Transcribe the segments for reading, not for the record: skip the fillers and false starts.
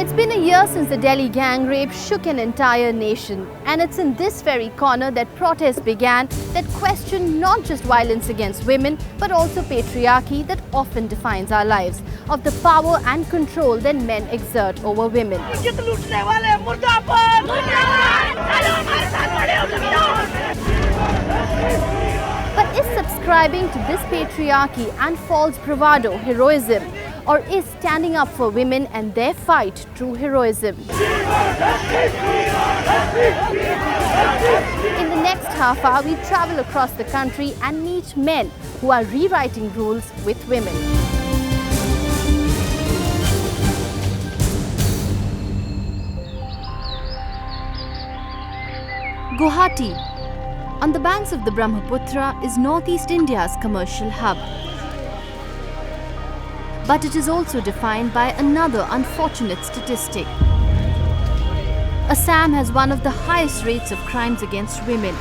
It's been a year since the Delhi gang rape shook an entire nation, and it's in this very corner that protests began that question not just violence against women but also patriarchy that often defines our lives, of the power and control that men exert over women. But is subscribing to this patriarchy and false bravado heroism? Or is standing up for women and their fight true heroism? In the next half hour, we travel across the country and meet men who are rewriting rules with women. Guwahati, on the banks of the Brahmaputra, is northeast India's commercial hub. But it is also defined by another unfortunate statistic. Assam has one of the highest rates of crimes against women.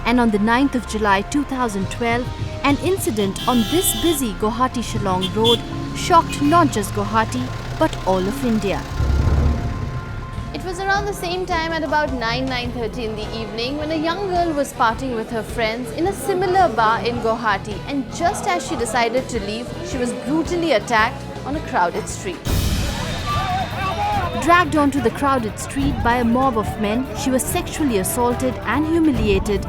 And on the 9th of July 2012, an incident on this busy Guwahati-Shillong road shocked not just Guwahati but all of India. It was around the same time at about 9:30 in the evening when a young girl was partying with her friends in a similar bar in Guwahati, and just as she decided to leave, she was brutally attacked on a crowded street. Dragged onto the crowded street by a mob of men, she was sexually assaulted and humiliated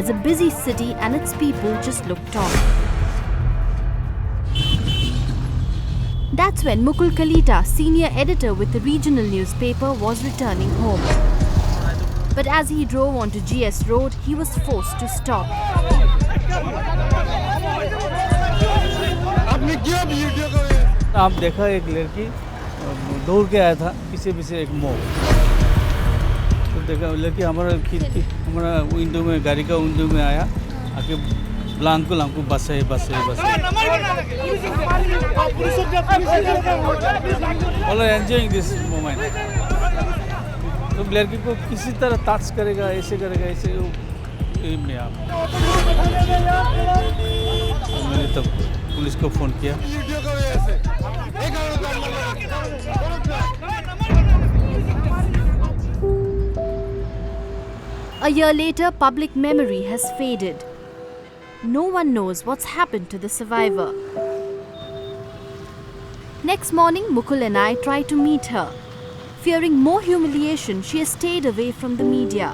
as a busy city and its people just looked on. That's when Mukul Kalita, senior editor with the regional newspaper, was returning home. But as he drove onto GS Road, he was forced to stop. आप देखा एक लड़की दौड़ के आया था पीछे पीछे एक मोब, तो देखा लड़की हमारा विंडो में, गाड़ी का विंडो में आया, आके ब्लांको बस है all are enjoying this moment. तो लड़की को किसी तरह टच करेगा, ऐसे करेगा, ऐसे में आप मैंने तब पुलिस को फ़ोन किया. A year later, public memory has faded. No one knows what's happened to the survivor. Next morning, Mukul and I try to meet her. Fearing more humiliation, she has stayed away from the media.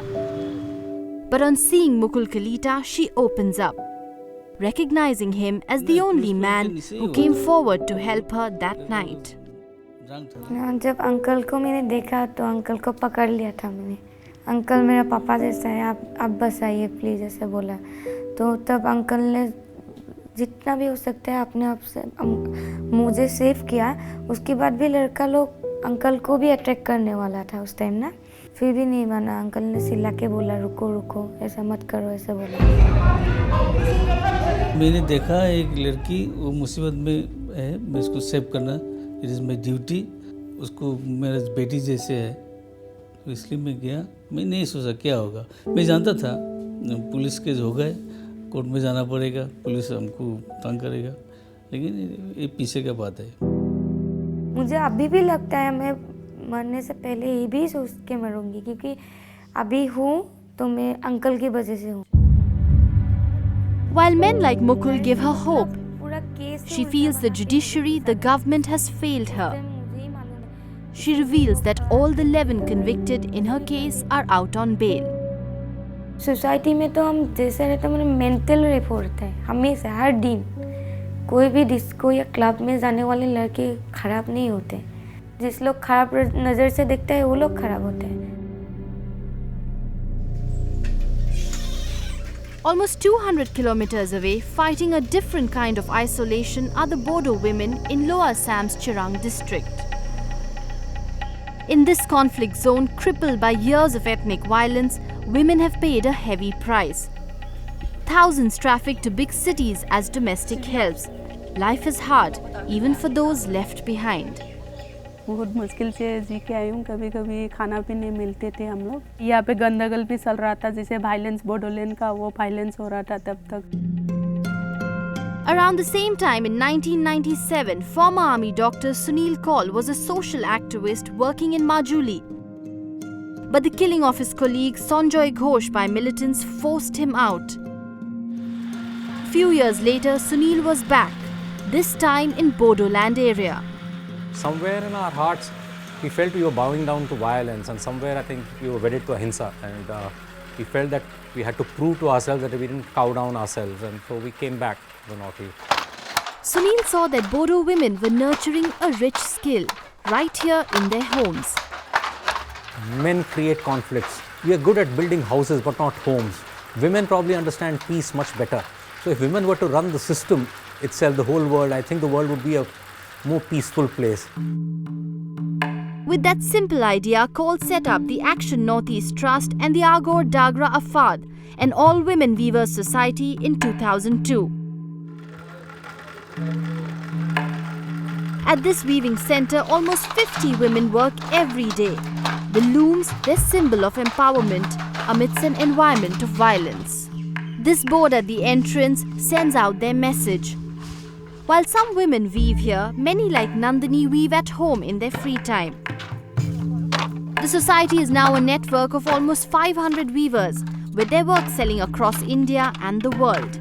But on seeing Mukul Kalita, she opens up, recognizing him as the only man who came forward to help her that night. जब uncle को मैंने देखा तो uncle को पकड़ लिया था मैंने. अंकल मेरा पापा जैसा है, आप बस आइए प्लीज़ ऐसे बोला. तो तब अंकल ने जितना भी हो सकता है अपने आप से मुझे सेव किया. उसके बाद भी लड़का लोग अंकल को भी अटैक करने वाला था उस टाइम ना, फिर भी नहीं माना. अंकल ने चिल्ला के बोला रुको ऐसा मत करो, ऐसे बोला. मैंने देखा एक लड़की वो मुसीबत में है, मैं उसको सेव करना, इट इज़ माई ड्यूटी. उसको मेरा बेटी जैसे है, तो इसलिए मैं गया. मैं नहीं सोचा क्या होगा, मैं जानता था पुलिस केस हो गए, कोर्ट में जाना पड़ेगा, पुलिस हमको तंग करेगा, लेकिन ये पीछे का बात है. मुझे अभी भी लगता है मैं मरने से पहले ये भी सोच के मरूंगी, क्योंकि अभी हूँ तो मैं अंकल की वजह से हूँ. While men like Mukul give her hope, she feels the judiciary, the government has failed her. She reveals that all the 11 convicted in her case are out on bail. Society में तो हम जैसे रहते हैं, मेंटल रेप होता है हमेशा, हर दिन. कोई भी डिस्को या क्लब में जाने वाले लड़के खराब नहीं होते. जिस लोग खराब नज़र से देखते हैं वो लोग खराब होते हैं. Almost 200 kilometers away, fighting a different kind of isolation, are the Bodo women in Lower Assam's Chirang district. In this conflict zone, crippled by years of ethnic violence, women have paid a heavy price. Thousands traffic to big cities as domestic helps. Life is hard, even for those left behind. बहुत मुश्किल से जी के आई हूँ. कभी कभी खाना भी नहीं मिलते थे हम लोग. यहाँ पे गंदगल भी चल रहा था, जैसे वायलेंस बोडोलैंड का वो वायलेंस हो रहा था तब तक. Around the same time in 1997, former army doctor Sunil Kaul was a social activist working in Majuli. But the killing of his colleague Sanjoy Ghosh by militants forced him out. Few years later, Sunil was back, this time in Bodoland area. Somewhere in our hearts, we felt we were bowing down to violence, and somewhere I think we were wedded to ahimsa, and we felt that we had to prove to ourselves that we didn't cow down ourselves, and so we came back to the Northeast. Sunil saw that Bodo women were nurturing a rich skill right here in their homes. Men create conflicts. We are good at building houses but not homes. Women probably understand peace much better. So if women were to run the system itself, the whole world, I think the world would be a more peaceful place. With that simple idea, Kaul set up the Action Northeast Trust and the Agor Dagra Afad, an all-women weavers society in 2002. At this weaving centre, almost 50 women work every day. The looms, their symbol of empowerment amidst an environment of violence. This board at the entrance sends out their message. While some women weave here, many like Nandini weave at home in their free time. The society is now a network of almost 500 weavers, with their work selling across India and the world.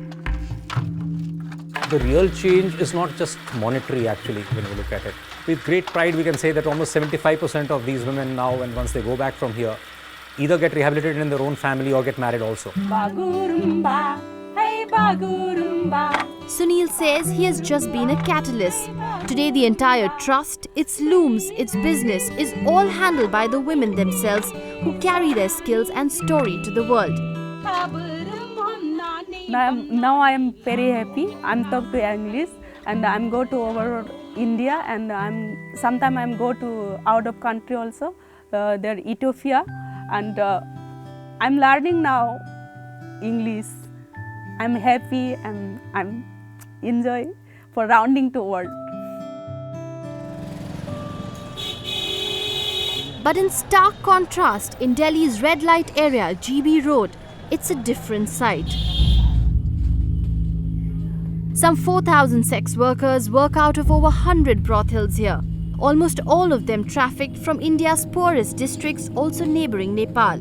The real change is not just monetary actually when we look at it. With great pride we can say that almost 75% of these women now, and once they go back from here, either get rehabilitated in their own family or get married also. Sunil says he has just been a catalyst. Today the entire trust, its looms, its business is all handled by the women themselves who carry their skills and story to the world. Now I am very happy. I'm talk to English and I'm go to over India, and sometimes I'm go to out of country also, there Ethiopia, and I'm learning now English. I'm happy and I'm enjoy for rounding to world. But in stark contrast, in Delhi's red light area, GB Road, it's a different sight. Some 4,000 sex workers work out of over 100 brothels here. Almost all of them trafficked from India's poorest districts, also neighbouring Nepal.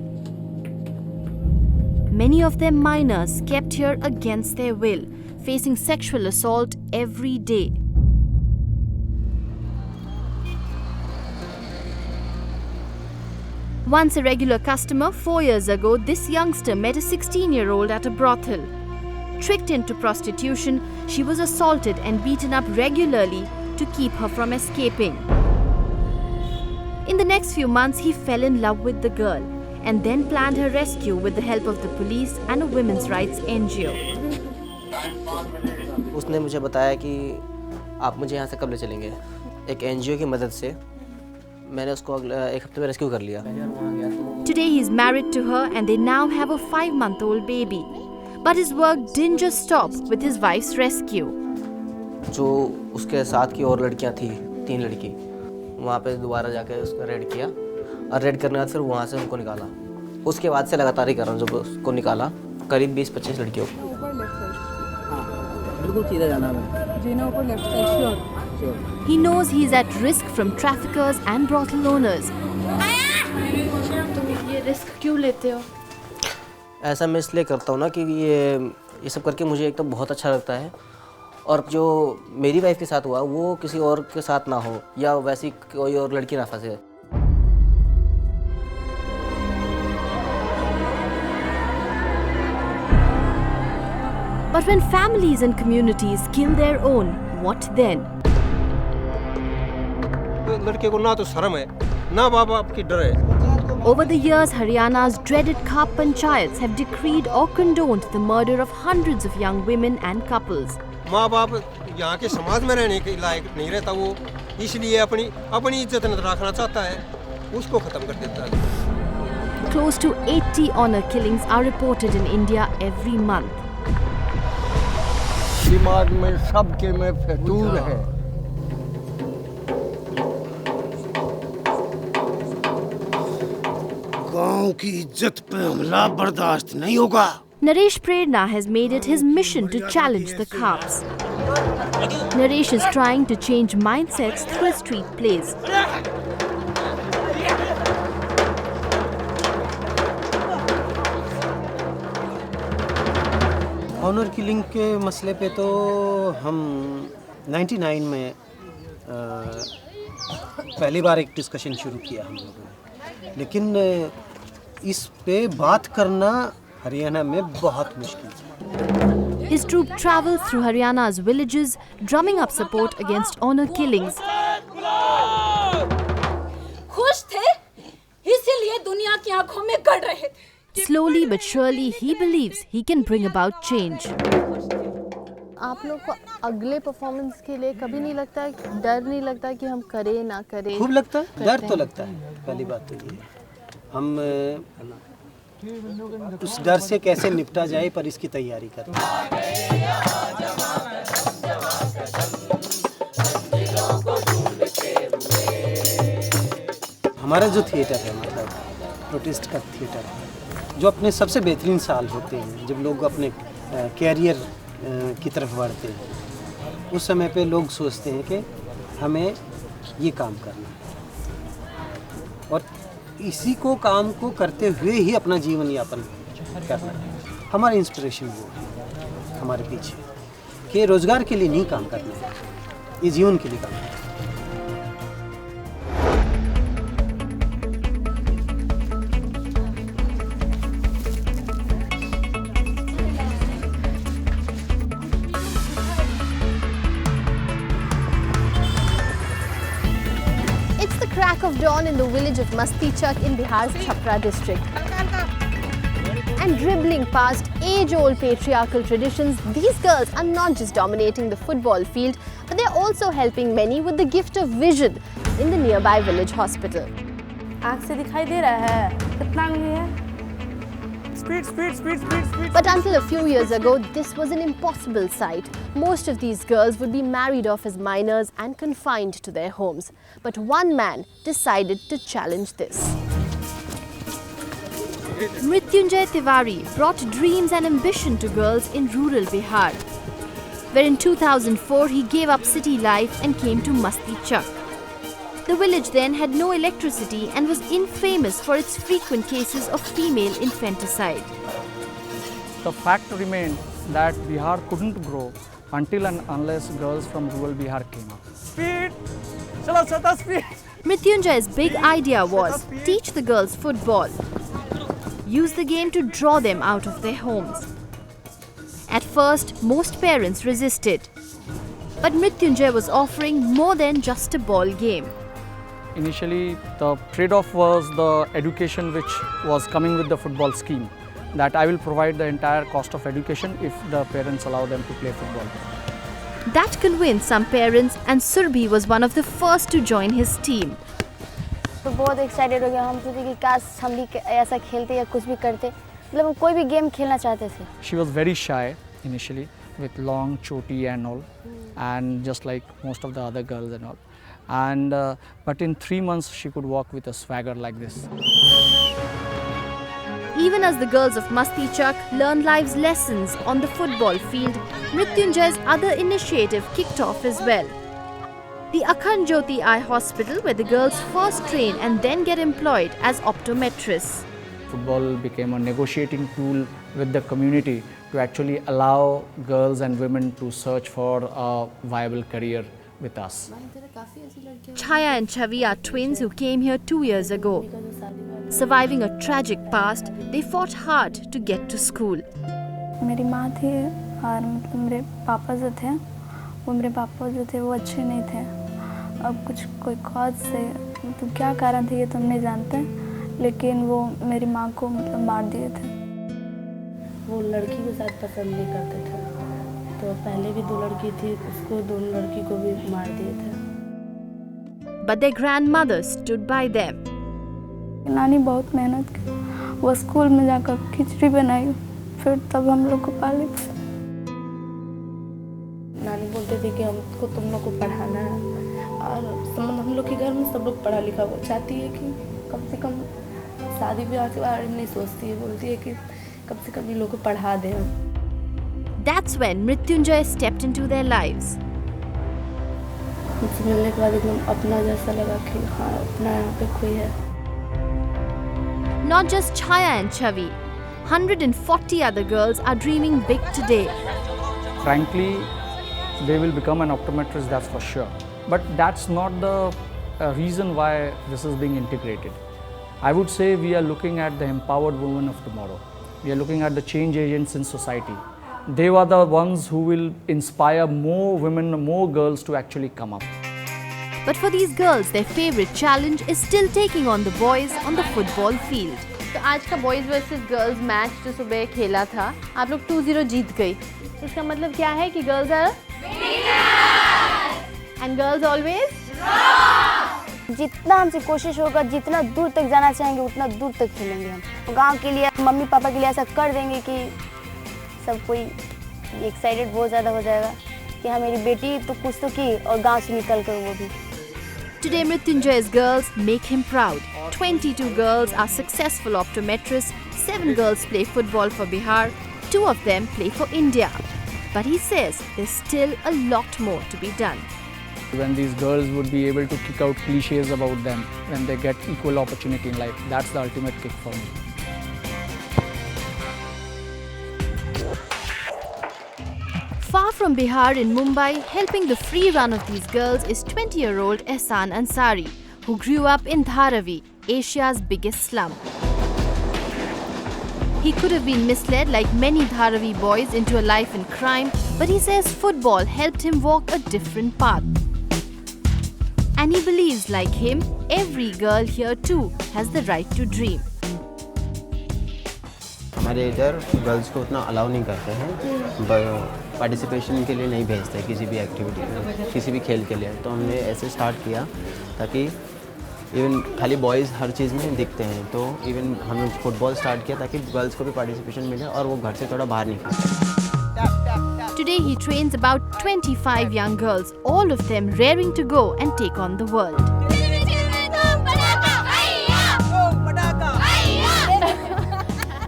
Many of them minors kept here against their will, facing sexual assault every day. Once a regular customer, 4 years ago, this youngster met a 16-year-old at a brothel. Tricked into prostitution, she was assaulted and beaten up regularly to keep her from escaping. In the next few months, he fell in love with the girl and then planned her rescue with the help of the police and a women's rights NGO. उसने मुझे बताया कि आप मुझे यहाँ से कब ले चलेंगे। एक NGO की मदद से मैंने उसको एक हफ्ते में रेस्क्यू कर लिया। Today he is married to her and they now have a 5-month-old baby. But his work didn't just stop with his wife's rescue. जो उसके साथ की और लड़कियां थी, 3 लड़की, वहाँ पे दोबारा जाके उसको रेड किया और रेड करने के बाद फिर वहाँ से उनको निकाला। उसके बाद से लगातार ही कर रहा हूँ, जब उसको निकाला करीब 20-25 लड़कियों को। बिल्कुल सीधा जाना है। जीना ऊपर left side sure. He knows he is at risk from traffickers and brothel owners. तुम ये रिस्क क्यों लेते हो? ऐसा मैं इसलिए करता हूँ ना कि ये सब करके मुझे एक तो बहुत अच्छा लगता है, और जो मेरी वाइफ के साथ हुआ वो किसी और के साथ ना हो या वैसी कोई और लड़की ना फंसे। But when families and communities kill their own, what then? लड़के को ना तो शर्म है, ना बाप बाप की डर है। Over the years, Haryana's dreaded Khap Panchayats have decreed or condoned the murder of hundreds of young women and couples. माँ बाप यहाँ के समाज में रहने के लायक नहीं रहता, वो इसलिए अपनी इज्जत न रखना चाहता है, उसको खत्म कर देता है। Close to 80 honor killings are reported in India every month. दिमाग में सबके में फितूर है। गांव की इज्जत पे हमला बर्दाश्त नहीं होगा। Naresh Prerna has made it his mission to challenge the Khaps. Naresh is trying to change mindsets through his street plays. Honour killing के मसले पे तो हम 99 में पहली बार एक डिस्कशन शुरू किया हम लोगों ने, लेकिन इस पे बात करना हरियाणा में बहुत मुश्किल है। His troop travels through Haryana's villages, drumming up support against honor killings. खुश थे, इसीलिए दुनिया की आंखों में गड़ रहे थे। Slowly but surely, he believes he can bring about change. आप लोग को अगले परफॉर्मेंस के लिए कभी नहीं लगता है, डर नहीं लगता कि हम करें ना करें? खूब लगता है, डर तो लगता है। पहली बात तो ये हम उस डर से कैसे निपटा जाए पर इसकी तैयारी करते हैं। हमारा जो थिएटर है, मतलब प्रोटेस्ट का थिएटर है, जो अपने सबसे बेहतरीन साल होते हैं, जब लोग अपने कैरियर की तरफ बढ़ते हैं, उस समय पे लोग सोचते हैं कि हमें ये काम करना है और इसी को काम को करते हुए ही अपना जीवन यापन करना है। हमारा इंस्पिरेशन वो है हमारे पीछे कि रोज़गार के लिए नहीं काम करना है, ये जीवन के लिए काम करना है। Crack of dawn in the village of Mastichak in Bihar's Chhapra district. And dribbling past age-old patriarchal traditions, these girls are not just dominating the football field, but they're also helping many with the gift of vision in the nearby village hospital. आँख से दिखाई दे रहा है, कितना आगे है? Speed. But until a few years ago, this was an impossible sight. Most of these girls would be married off as minors and confined to their homes. But one man decided to challenge this. Mrityunjay Tiwari brought dreams and ambition to girls in rural Bihar, where in 2004 he gave up city life and came to Mastichak. The village then had no electricity and was infamous for its frequent cases of female infanticide. The fact remained that Bihar couldn't grow until and unless girls from rural Bihar came up. Speed! Chalo, Sata, speed! Mrityunjay's big idea was teach the girls football. Use the game to draw them out of their homes. At first, most parents resisted. But Mrityunjay was offering more than just a ball game. Initially, the trade-off was the education which was coming with the football scheme, that I will provide the entire cost of education if the parents allow them to play football. That convinced some parents, and Surbhi was one of the first to join his team. तो बहुत excited हो गया, हम सोचे कि काश हम भी ऐसा खेलते या कुछ भी करते, मतलब हम कोई भी गेम खेलना चाहते थे. She was very shy initially, with long choti and all, and just like most of the other girls and all. And but in 3 months she could walk with a swagger like this. Even as the girls of Mastichak learned life's lessons on the football field, Mrityunjay's other initiative kicked off as well. The Akhand Jyoti Eye Hospital, where the girls first train and then get employed as optometrists. Football became a negotiating tool with the community to actually allow girls and women to search for a viable career with us. Chaya and Chavi are twins who came here 2 years ago. Surviving a tragic past, they fought hard to get to school. मेरी माँ थी और मतलब मेरे पापा जो थे वो अच्छे नहीं थे. अब कुछ कोई कॉज से तो क्या कारण थे ये तो हम नहीं जानते, लेकिन वो मेरी माँ को मतलब मार दिए थे. वो लड़की के साथ पसंद नहीं करते थे, तो पहले भी 2 लड़की थी, उसको 2 लड़की को भी मार दिए थे. But their grandmother stood by them. नानी बहुत मेहनत की, वो स्कूल में जाकर खिचड़ी बनाई, फिर तब हम लोग को पाली. नानी बोलते थे कि हमको तुम लोग को पढ़ाना है, और हम लोग के घर में सब लोग पढ़ा लिखा, वो चाहती है कि कम से कम शादी ब्याह के बारे में नहीं सोचती है, बोलती है कि कम से कम ये लोग को पढ़ा दें. That's when Mrityunjay stepped into their lives. उनसे मिलने के बाद एकदम अपना जैसा लगा कि हाँ अपना यहाँ पे कोई है. Not just Chaya and Chavi, 140 other girls are dreaming big today. Frankly, they will become an optometrist, that's for sure. But that's not the reason why this is being integrated. I would say we are looking at the empowered women of tomorrow. We are looking at the change agents in society. They are the ones who will inspire more women, more girls to actually come up. But for these girls, their favorite challenge is still taking on the boys on the football field. तो आज का boys versus girls match जो सुबह खेला था, आप लोग 2-0 जीत गई. इसका मतलब क्या है कि girls are and girls always. जितना हमसे कोशिश होगा, जितना दूर तक जाना चाहेंगे उतना दूर तक खेलेंगे हम. गांव के लिए, मम्मी पापा के लिए ऐसा कर देंगे कि सब कोई एक्साइटेड बहुत ज़्यादा हो जाएगा कि हाँ मेरी बेटी तो कुछ तो की और गांव से निकल कर वो भी. Today, Mrityunjay's girls make him proud. 22 girls are successful optometrists, 7 girls play football for Bihar, 2 of them play for India. But he says there's still a lot more to be done. When these girls would be able to kick out cliches about them, when they get equal opportunity in life, that's the ultimate kick for me. Far from Bihar in Mumbai, helping the free run of these girls is 20-year-old Ehsan Ansari, who grew up in Dharavi, Asia's biggest slum. He could have been misled like many Dharavi boys into a life in crime, but he says football helped him walk a different path. And he believes, like him, every girl here too has the right to dream. हमारे इधर girls को उतना allow नहीं करते हैं, participation के लिए नहीं भेजते किसी भी एक्टिविटी में, किसी भी खेल के लिए. तो हमने ऐसे स्टार्ट किया ताकि इवन खाली बॉयज़ हर चीज़ में दिखते हैं, तो इवन हमने फुटबॉल स्टार्ट किया ताकि गर्ल्स को भी पार्टिसिपेशन मिले और वो घर से थोड़ा बाहर निकले. Today he trains about 25 young girls, all of them raring to go and take on the world.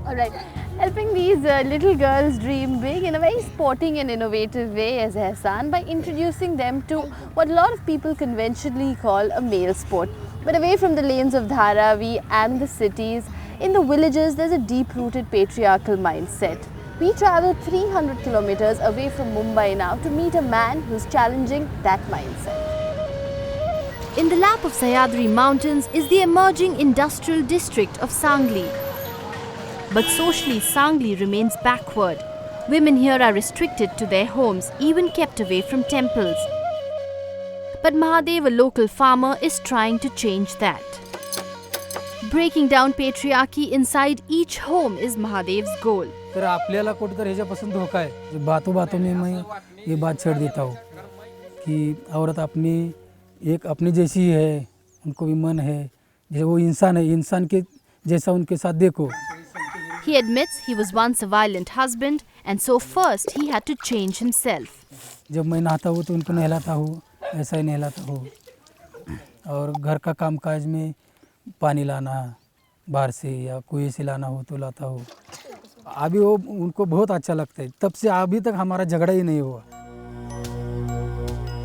Alright, helping these little girls dream big in a very sporting and innovative way as Ehsan by introducing them to what a lot of people conventionally call a male sport. But away from the lanes of Dharavi and the cities, in the villages there's a deep-rooted patriarchal mindset. We travel 300 kilometers away from Mumbai now to meet a man who's challenging that mindset. In the lap of Sahyadri Mountains is the emerging industrial district of Sangli. But socially, Sangli remains backward. Women here are restricted to their homes, even kept away from temples. But Mahadev, a local farmer, is trying to change that. Breaking down patriarchy inside each home is Mahadev's goal. तर आपल्याला कुठेतरी ह्याच्यापासून धोका आहे. बातों बातों में मैं ये बात छेड़ देता हूँ कि औरत अपनी जैसी है, उनको भी मन है, जैसे वो इंसान है, इंसान के जैसा उनके साथ देखो. He admits he was once a violent husband, and so first he had to change himself. जब मैं नहाता हूँ तो उनको नहलाता हूँ, ऐसा ही नहलाता हूँ. और घर का कामकाज में पानी लाना बाहर से या कुएं से लाना हो तो लाता हूँ. अभी वो उनको बहुत अच्छा लगता है. तब से अभी तक हमारा झगड़ा ही नहीं हुआ.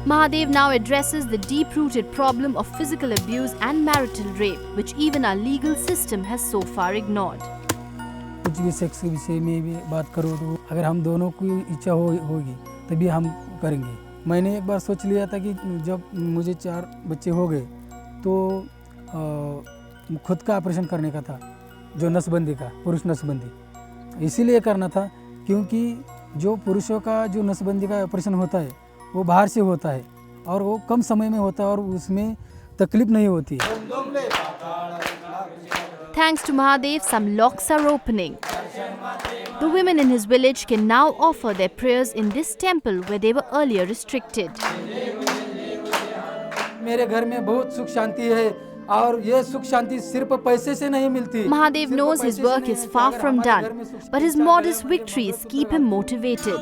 Mahadev now addresses the deep-rooted problem of physical abuse and marital rape, which even our legal system has so far ignored. कुछ भी सेक्स के विषय में भी बात करो तो अगर हम दोनों की इच्छा होगी तभी हम करेंगे. मैंने एक बार सोच लिया था कि जब मुझे 4 बच्चे हो गए तो खुद का ऑपरेशन करने का था, जो नसबंदी का, पुरुष नसबंदी. इसीलिए करना था क्योंकि जो पुरुषों का जो नसबंदी का ऑपरेशन होता है वो बाहर से होता है और वो कम समय में होता है और उसमें तकलीफ नहीं होती. Thanks to Mahadev, some locks are opening. The women in his village can now offer their prayers in this temple where they were earlier restricted. मेरे घर में बहुत सुख शांति है और ये सुख शांति सिर्फ पैसे से नहीं मिलती. Mahadev knows his work is far from done, but his modest victories keep him motivated.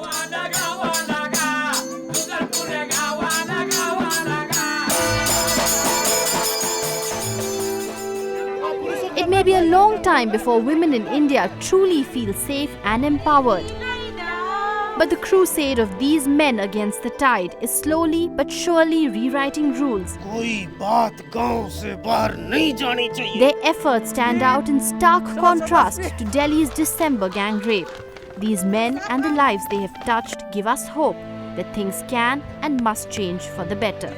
It may be a long time before women in India truly feel safe and empowered. But the crusade of these men against the tide is slowly but surely rewriting rules. Their efforts stand out in stark contrast to Delhi's December gang rape. These men and the lives they have touched give us hope that things can and must change for the better.